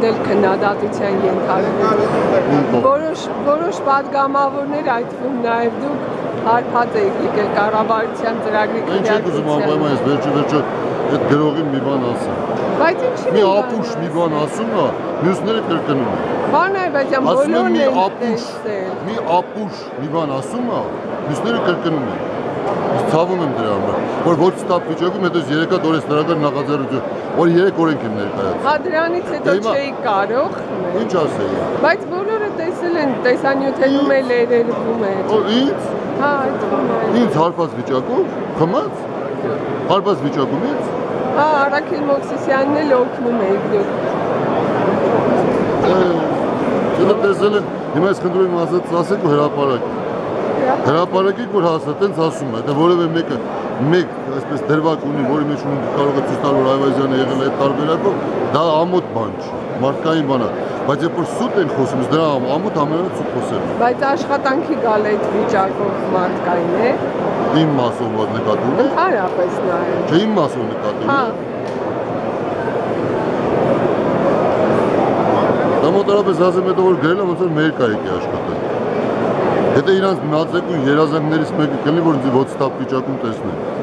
էլ քննադատության ենթարկվում։ Որոշ պատգամավորներ այդ թվում նաև դուք հարբած եք եկել կառավարության ծրագրի քննադատության։ Այս վերջը այդ գրողին մի բան ասա։ Բայց ինչի՞ մի ապուշ մի բան ասում է, մյուսները կրկնում են։ Պարոն Այբազյան, բոլորն են մի ապուշ մի բան ասում է, մյուսները կրկնում են։ Ցավում եմ դրա համար, որ ոչ ստապ վիճակում հետո 3 հատ օրենսդրական նախաձեռնություն, որ 3 օրենք եմ ներկայացնում։ Հա դրանից հետո չէի կարող։ Ինչ ասեի։ Բայց բոլորը տեսել են, տեսանյութերում էլ երևում է։ Ինչ։ Հա, այդքան է։ Ինչ հարբած վիճակում, խմած։ Հարբած վիճակում ինչ։ Հա, Արաքել Մովսիսյանն էլ օգնում է դուք։ Դա տեսել են, հիմա ես խնդրում եմ ասեք ու հրապարակի։ Հրապարակիկ որ հասա, տենց ասում է, դա որևէ մեկ այսպես դրվագ ունի, որի մեջ ունի կարող է ցույց տալ, որ Այվազյանը եղել է այդ տարբերակով, դա ամոթ բան չի, մարդկային բան է, բայց երբ որ սուտ են խոսում, դրա ամոթ ամենը սուտ խոսել։ Բայց աշխատանքի գալ այդ վիճակով մարդկային է։ Իմ մասով նկատում է։ Ընդհանրապես նայել։ Չէ, իմ մասով նկատում է։ Դա մոտավորապես ասեմ հետո որ գրել եմ, ոնց որ մեր կայքի աշխատել։ Հետո իրանց մածեկ ու երազանքներից մեկը կլինի, որ ինձ ոչ ստապ վիճակում տեսնեն։